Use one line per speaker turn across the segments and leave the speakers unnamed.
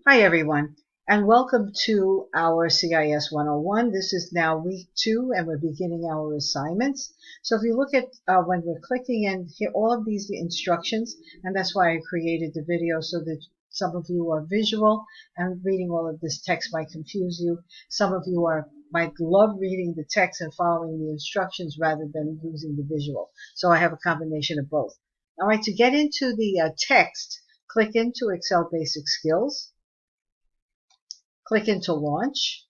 Hi everyone, and welcome to our CIS 101. This is now week 2 and we're beginning our assignments. So if you look at when we're clicking in here, all of these instructions, and that's why I created the video so that some of you are visual and reading all of this text might confuse you. Some of you might love reading the text and following the instructions rather than using the visual. So I have a combination of both. All right, to get into the text, click into Excel Basic Skills. Click into Launch.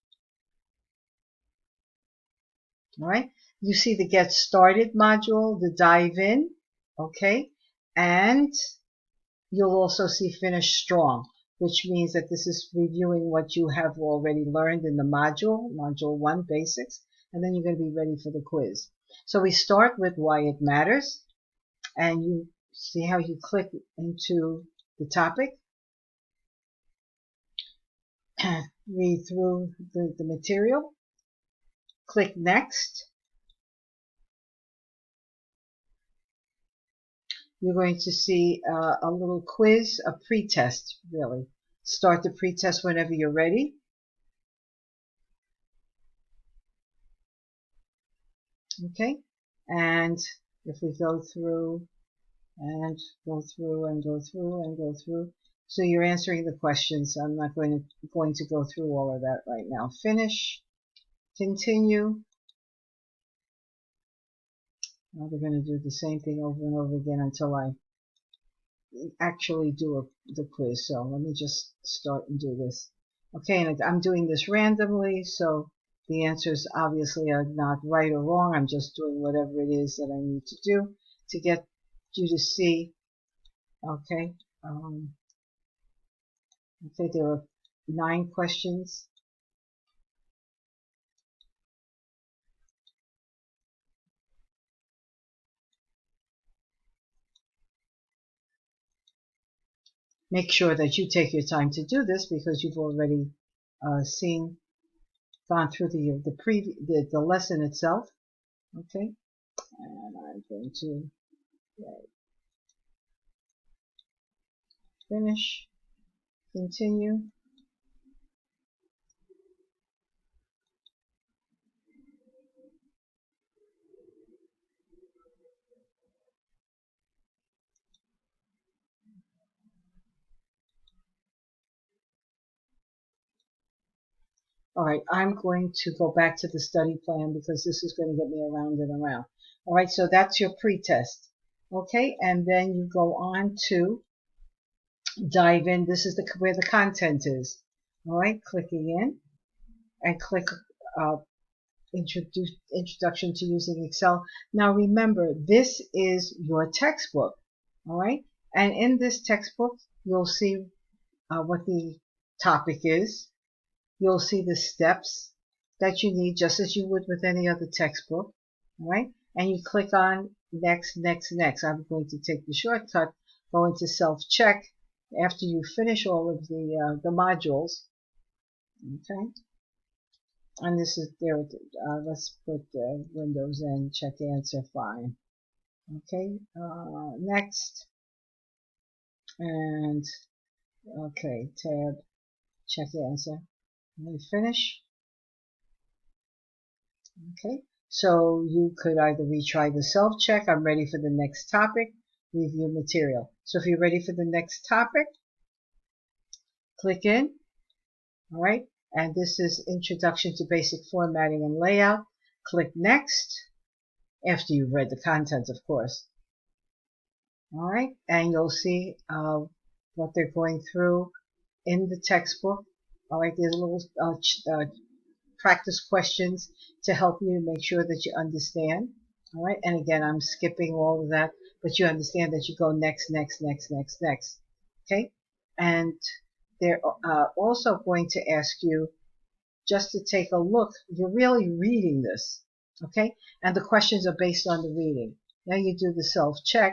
All right. You see the Get Started module, the Dive In. Okay. And you'll also see Finish Strong, which means that this is reviewing what you have already learned in the module 1 basics, and then you're going to be ready for the quiz. So we start with Why It Matters, and you see how you click into the topic. Read through the material, click Next. You're going to see a little quiz, a pre-test really. Start the pre-test whenever you're ready. Okay, and if we go through and go through and go through and go through, so you're answering the questions. I'm not going to go through all of that right now. Finish. Continue. Now we're going to do the same thing over and over again until I actually do the quiz. So let me just start and do this. Okay, and I'm doing this randomly, so the answers obviously are not right or wrong. I'm just doing whatever it is that I need to do to get you to see. Okay, okay, there are 9 questions. Make sure that you take your time to do this because you've already gone through the lesson itself. Okay, and I'm going to finish, continue. All right, I'm going to go back to the study plan because this is going to get me around and around. All right, so that's your pre-test. Okay, and then you go on to dive in. This is where the content is. All right, clicking in and click introduction to using Excel. Now remember, this is your textbook. All right, and in this textbook, you'll see what the topic is. You'll see the steps that you need just as you would with any other textbook. All right, and you click on next, next, next. I'm going to take the shortcut, go into self-check after you finish all of the modules. Okay, and this is there. Let's put Windows N, check answer, fine. Okay, next, and okay, tab, check answer. And we finish. Okay, so you could either retry the self-check, I'm ready for the next topic, review material. So if you're ready for the next topic, click in, all right, and this is Introduction to Basic Formatting and Layout. Click Next, after you've read the content, of course. All right, and you'll see what they're going through in the textbook. All right, there's a little practice questions to help you make sure that you understand. All right, and again, I'm skipping all of that, but you understand that you go next, next, next, next, next. Okay, and they're also going to ask you just to take a look. You're really reading this, okay? And the questions are based on the reading. Now you do the self-check.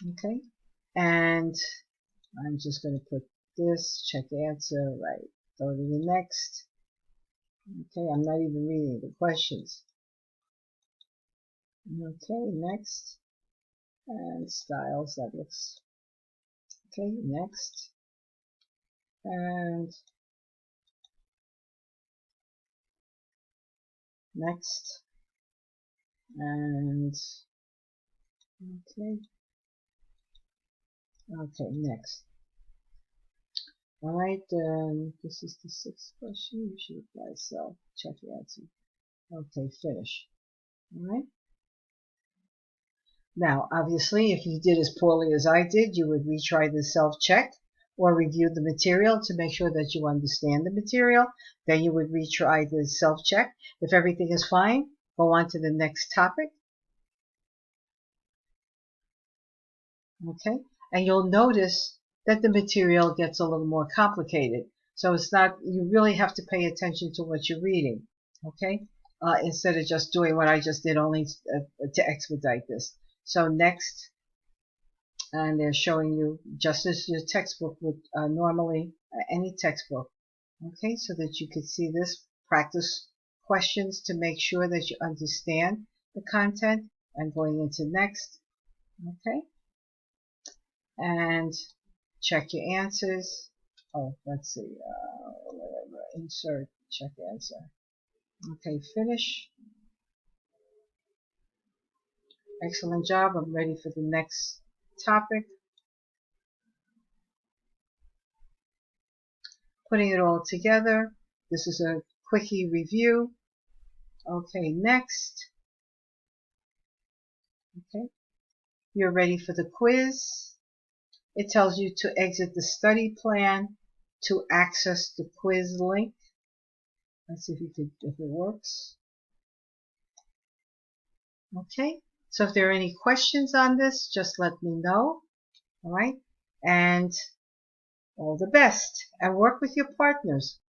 Okay, and I'm just going to put this, check answer, right, go to the next. Okay, I'm not even reading the questions. Okay, next. and styles. That looks okay. Next, and next, and okay, okay, next. Alright, this is the sixth question. You should apply self. Check your answer. Okay, finish. Alright. Now, obviously, if you did as poorly as I did, you would retry the self-check or review the material to make sure that you understand the material. Then you would retry the self-check. If everything is fine, go on to the next topic. Okay, and you'll notice that the material gets a little more complicated. So it's not, you really have to pay attention to what you're reading. Okay, instead of just doing what I just did only to expedite this. So next, and they're showing you just as your textbook would normally, any textbook. Okay, so that you could see this, practice questions to make sure that you understand the content, and going into next. Okay, and check your answers. Oh, let's see, whatever, insert, check answer. Okay, finish. Excellent job. I'm ready for the next topic. Putting it all together. This is a quickie review. Okay, next. Okay, you're ready for the quiz. It tells you to exit the study plan to access the quiz link. Let's see if it works. Okay, so if there are any questions on this, just let me know. All right, and all the best, and work with your partners.